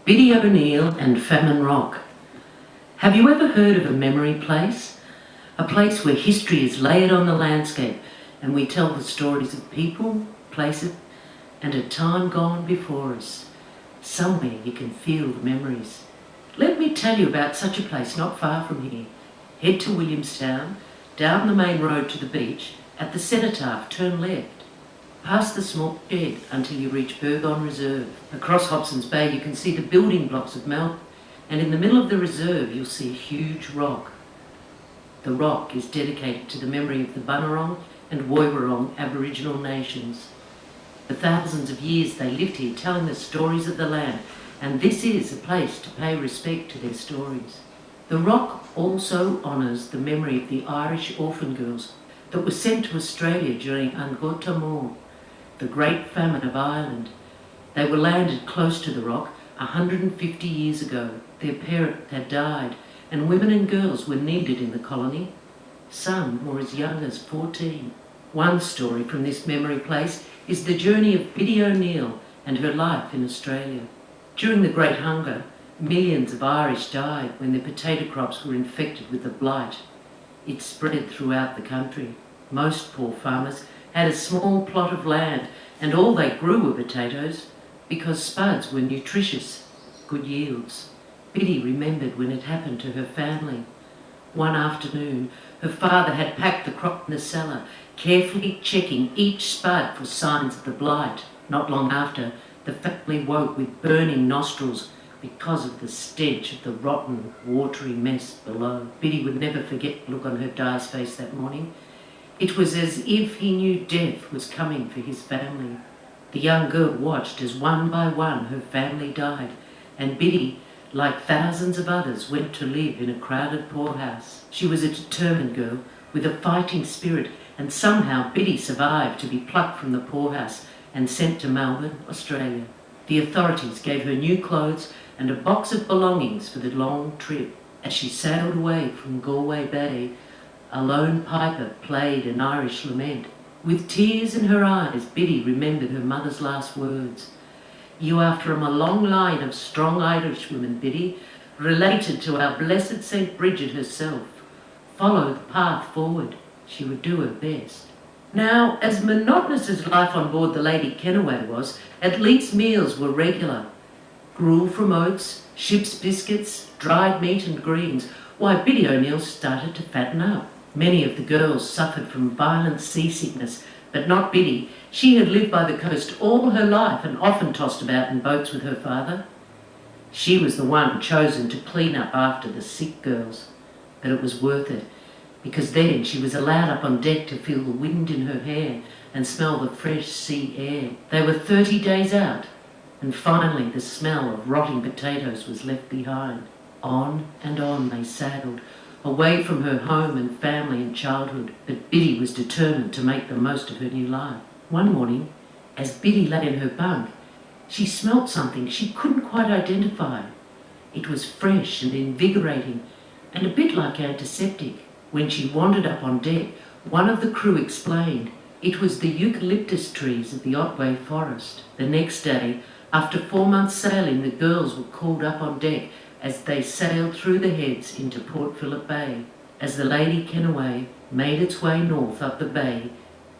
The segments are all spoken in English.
Biddy O'Neill and Famine Rock. Have you ever heard of a memory place? A place where history is layered on the landscape and we tell the stories of people, places and a time gone before us. Somewhere you can feel the memories. Let me tell you about such a place not far from here. Head to Williamstown, down the main road to the beach. At the cenotaph, turn left. Past the small shed until you reach Burgon Reserve. Across Hobson's Bay you can see the building blocks of Melbourne, and in the middle of the reserve you'll see a huge rock. The rock is dedicated to the memory of the Bunurong and Woiwurrung Aboriginal nations. For thousands of years they lived here telling the stories of the land, and this is a place to pay respect to their stories. The rock also honours the memory of the Irish orphan girls that were sent to Australia during Angota Mór, the Great Famine of Ireland. They were landed close to the rock 150 years ago. Their parent had died, and women and girls were needed in the colony. Some were as young as 14. One story from this memory place is the journey of Biddy O'Neill and her life in Australia. During the Great Hunger, millions of Irish died when their potato crops were infected with the blight. It spread throughout the country. Most poor farmers had a small plot of land, and all they grew were potatoes, because spuds were nutritious, good yields. Biddy remembered when it happened to her family. One afternoon, her father had packed the crop in the cellar, carefully checking each spud for signs of the blight. Not long after, the family woke with burning nostrils because of the stench of the rotten, watery mess below. Biddy would never forget the look on her Di's face that morning. It was as if he knew death was coming for his family. The young girl watched as one by one her family died, and Biddy, like thousands of others, went to live in a crowded poorhouse. She was a determined girl with a fighting spirit, and somehow Biddy survived to be plucked from the poorhouse and sent to Melbourne, Australia. The authorities gave her new clothes and a box of belongings for the long trip. As she sailed away from Galway Bay, a lone piper played an Irish lament. With tears in her eyes, Biddy remembered her mother's last words. "You are from a long line of strong Irish women, Biddy, related to our blessed St. Bridget herself. Follow the path forward." She would do her best. Now, as monotonous as life on board the Lady Kennaway was, at least meals were regular. Gruel from oats, ship's biscuits, dried meat and greens. Why, Biddy O'Neill started to fatten up. Many of the girls suffered from violent seasickness, but not Biddy. She had lived by the coast all her life and often tossed about in boats with her father. She was the one chosen to clean up after the sick girls. But it was worth it, because then she was allowed up on deck to feel the wind in her hair and smell the fresh sea air. They were 30 days out, and finally the smell of rotting potatoes was left behind. On they sailed, away from her home and family and childhood, but Biddy was determined to make the most of her new life. One morning, as Biddy lay in her bunk, she smelt something she couldn't quite identify. It was fresh and invigorating, and a bit like antiseptic. When she wandered up on deck, one of the crew explained it was the eucalyptus trees of the Otway forest. The next day, after 4 months sailing, the girls were called up on deck as they sailed through the heads into Port Phillip Bay. As the Lady Kennaway made its way north up the bay,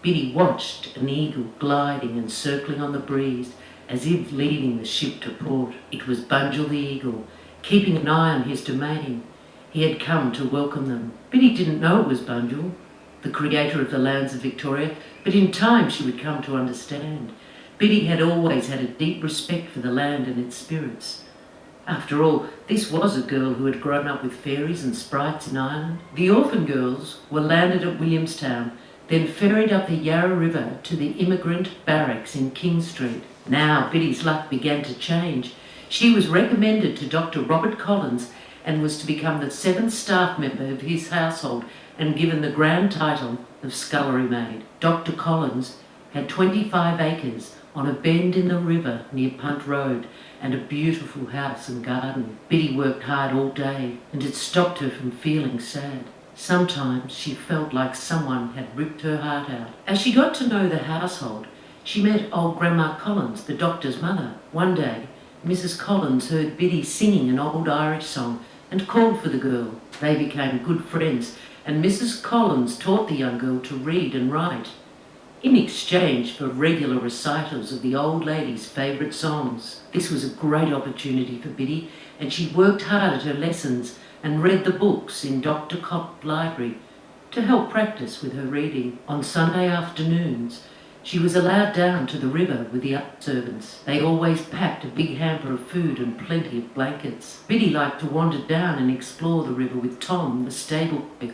Biddy watched an eagle gliding and circling on the breeze as if leading the ship to port. It was Bunjil the eagle, keeping an eye on his domain. He had come to welcome them. Biddy didn't know it was Bunjil, the creator of the lands of Victoria, but in time she would come to understand. Biddy had always had a deep respect for the land and its spirits. After all, this was a girl who had grown up with fairies and sprites in Ireland. The orphan girls were landed at Williamstown, then ferried up the Yarra River to the immigrant barracks in King Street. Now Biddy's luck began to change. She was recommended to Dr. Robert Collins and was to become the 7th staff member of his household and given the grand title of scullery maid. Dr. Collins had 25 acres on a bend in the river near Punt Road and a beautiful house and garden. Biddy worked hard all day, and it stopped her from feeling sad. Sometimes she felt like someone had ripped her heart out. As she got to know the household, she met old Grandma Collins, the doctor's mother. One day, Mrs. Collins heard Biddy singing an old Irish song and called for the girl. They became good friends, and Mrs. Collins taught the young girl to read and write, in exchange for regular recitals of the old lady's favourite songs. This was a great opportunity for Biddy, and she worked hard at her lessons and read the books in Dr. Cott's library to help practice with her reading. On Sunday afternoons, she was allowed down to the river with the other servants. They always packed a big hamper of food and plenty of blankets. Biddy liked to wander down and explore the river with Tom, the stable boy,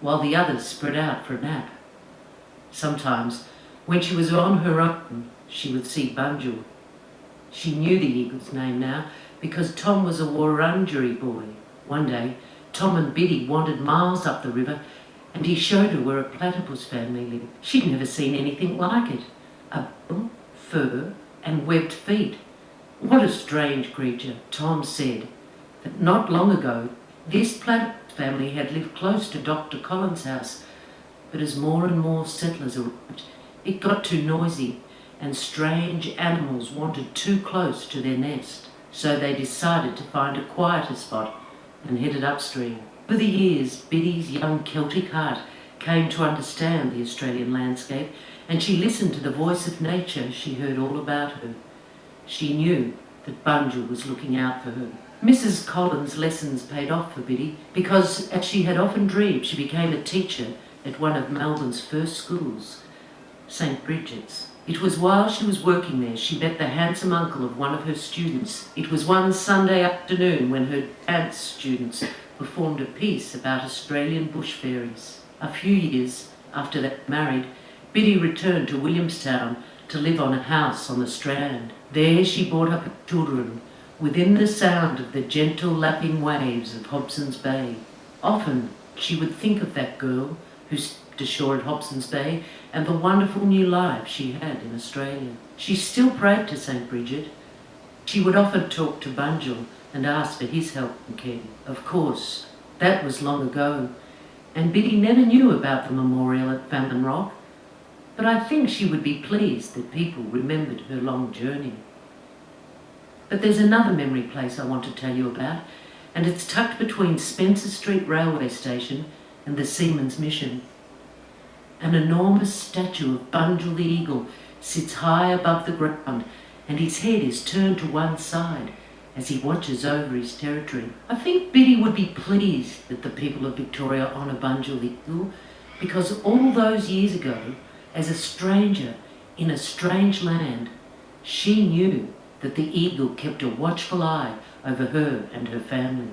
while the others spread out for a nap. Sometimes, when she was on her own, she would see Bunjil. She knew the eagle's name now because Tom was a Wurundjeri boy. One day, Tom and Biddy wandered miles up the river, and he showed her where a platypus family lived. She'd never seen anything like it. A bill, fur, and webbed feet. What a strange creature. Tom said that not long ago, this platypus family had lived close to Dr. Collins' house, but as more and more settlers arrived, it got too noisy, and strange animals wandered too close to their nest. So they decided to find a quieter spot and headed upstream. Over the years, Biddy's young Celtic heart came to understand the Australian landscape, and she listened to the voice of nature she heard all about her. She knew that Bunjil was looking out for her. Mrs. Collins' lessons paid off for Biddy because, as she had often dreamed, she became a teacher at one of Melbourne's first schools, St. Bridget's. It was while she was working there she met the handsome uncle of one of her students. It was one Sunday afternoon when her dance students performed a piece about Australian bush fairies. A few years after they were married, Biddy returned to Williamstown to live on a house on the Strand. There she brought up her children within the sound of the gentle lapping waves of Hobson's Bay. Often she would think of that girl who stepped ashore at Hobson's Bay and the wonderful new life she had in Australia. She still prayed to St. Bridget. She would often talk to Bunjil and ask for his help and care. Of course, that was long ago, and Biddy never knew about the memorial at Famine Rock, but I think she would be pleased that people remembered her long journey. But there's another memory place I want to tell you about, and it's tucked between Spencer Street Railway Station and the Seamen's Mission. An enormous statue of Bunjil the eagle sits high above the ground, and his head is turned to one side as he watches over his territory. I think Biddy would be pleased that the people of Victoria honour Bunjil the eagle, because all those years ago, as a stranger in a strange land, she knew that the eagle kept a watchful eye over her and her family.